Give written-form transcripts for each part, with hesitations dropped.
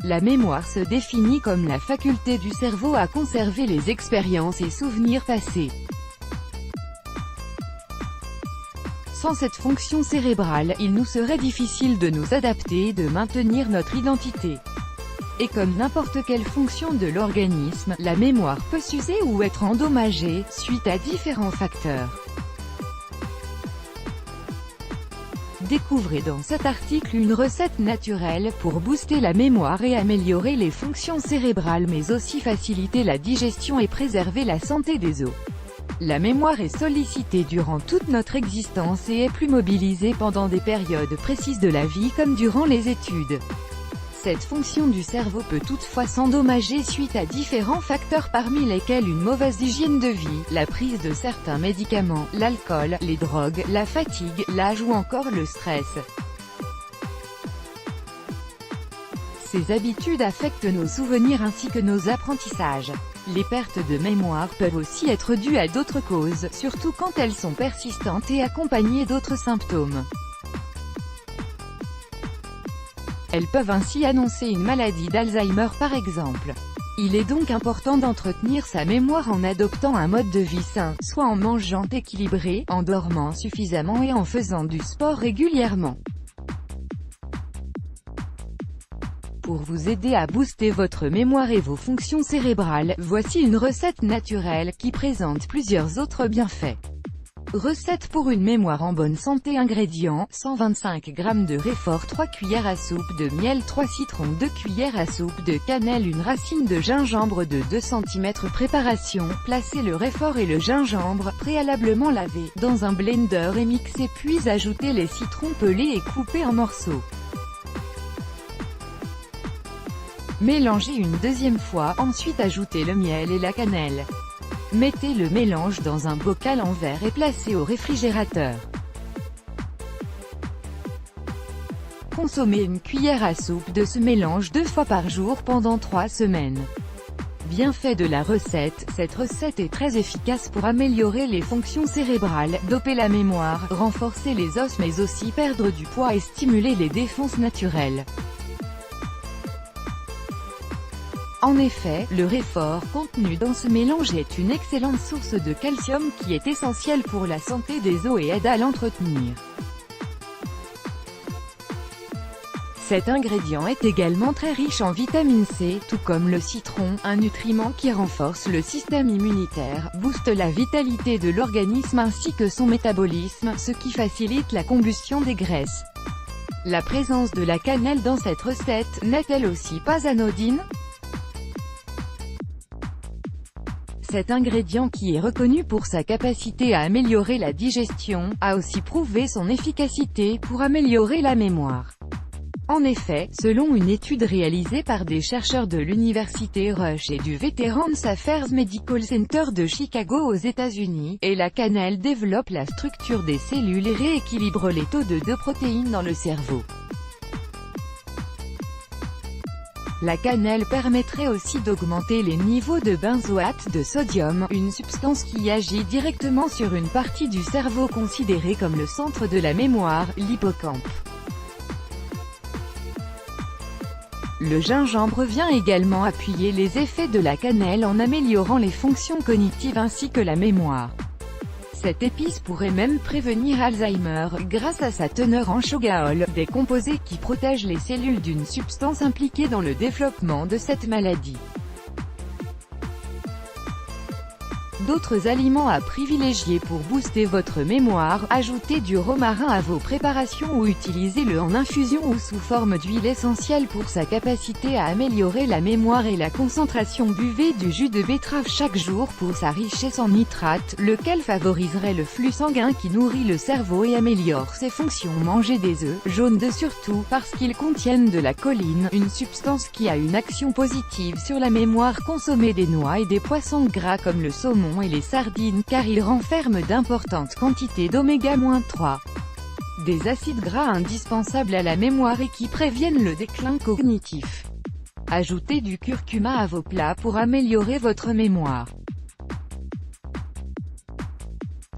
La mémoire se définit comme la faculté du cerveau à conserver les expériences et souvenirs passés. Sans cette fonction cérébrale, il nous serait difficile de nous adapter et de maintenir notre identité. Et comme n'importe quelle fonction de l'organisme, la mémoire peut s'user ou être endommagée, suite à différents facteurs. Découvrez dans cet article une recette naturelle pour booster la mémoire et améliorer les fonctions cérébrales mais aussi faciliter la digestion et préserver la santé des os. La mémoire est sollicitée durant toute notre existence et est plus mobilisée pendant des périodes précises de la vie comme durant les études. Cette fonction du cerveau peut toutefois s'endommager suite à différents facteurs parmi lesquels une mauvaise hygiène de vie, la prise de certains médicaments, l'alcool, les drogues, la fatigue, l'âge ou encore le stress. Ces habitudes affectent nos souvenirs ainsi que nos apprentissages. Les pertes de mémoire peuvent aussi être dues à d'autres causes, surtout quand elles sont persistantes et accompagnées d'autres symptômes. Elles peuvent ainsi annoncer une maladie d'Alzheimer par exemple. Il est donc important d'entretenir sa mémoire en adoptant un mode de vie sain, soit en mangeant équilibré, en dormant suffisamment et en faisant du sport régulièrement. Pour vous aider à booster votre mémoire et vos fonctions cérébrales, voici une recette naturelle qui présente plusieurs autres bienfaits. Recette pour une mémoire en bonne santé. Ingrédients: 125 g de réfort, 3 cuillères à soupe de miel, 3 citrons, 2 cuillères à soupe de cannelle, une racine de gingembre de 2 cm. Préparation: placez le réfort et le gingembre, préalablement lavé, dans un blender et mixez puis ajoutez les citrons pelés et coupés en morceaux. Mélangez une deuxième fois, ensuite ajoutez le miel et la cannelle. Mettez le mélange dans un bocal en verre et placez au réfrigérateur. Consommez une cuillère à soupe de ce mélange 2 fois par jour pendant 3 semaines. Bienfaits de la recette: cette recette est très efficace pour améliorer les fonctions cérébrales, doper la mémoire, renforcer les os mais aussi perdre du poids et stimuler les défenses naturelles. En effet, le réfort contenu dans ce mélange est une excellente source de calcium qui est essentielle pour la santé des os et aide à l'entretenir. Cet ingrédient est également très riche en vitamine C, tout comme le citron, un nutriment qui renforce le système immunitaire, booste la vitalité de l'organisme ainsi que son métabolisme, ce qui facilite la combustion des graisses. La présence de la cannelle dans cette recette n'est-elle aussi pas anodine? Cet ingrédient qui est reconnu pour sa capacité à améliorer la digestion, a aussi prouvé son efficacité pour améliorer la mémoire. En effet, selon une étude réalisée par des chercheurs de l'université Rush et du Veterans Affairs Medical Center de Chicago aux États-Unis, la cannelle développe la structure des cellules et rééquilibre les taux de protéines dans le cerveau. La cannelle permettrait aussi d'augmenter les niveaux de benzoate de sodium, une substance qui agit directement sur une partie du cerveau considérée comme le centre de la mémoire, l'hippocampe. Le gingembre vient également appuyer les effets de la cannelle en améliorant les fonctions cognitives ainsi que la mémoire. Cette épice pourrait même prévenir Alzheimer, grâce à sa teneur en chogaol, des composés qui protègent les cellules d'une substance impliquée dans le développement de cette maladie. D'autres aliments à privilégier pour booster votre mémoire: ajoutez du romarin à vos préparations ou utilisez-le en infusion ou sous forme d'huile essentielle pour sa capacité à améliorer la mémoire et la concentration. Buvez du jus de betterave chaque jour pour sa richesse en nitrates, lequel favoriserait le flux sanguin qui nourrit le cerveau et améliore ses fonctions. Mangez des œufs jaunes surtout, parce qu'ils contiennent de la choline, une substance qui a une action positive sur la mémoire. Consommez des noix et des poissons gras comme le saumon et les sardines car ils renferment d'importantes quantités d'oméga-3. Des acides gras indispensables à la mémoire et qui préviennent le déclin cognitif. Ajoutez du curcuma à vos plats pour améliorer votre mémoire.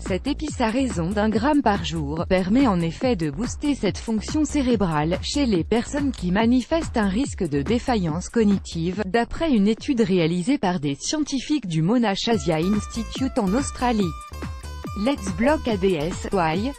Cette épice à raison d'1 gramme par jour, permet en effet de booster cette fonction cérébrale, chez les personnes qui manifestent un risque de défaillance cognitive, d'après une étude réalisée par des scientifiques du Monash Asia Institute en Australie. Let's Block ADS, Why?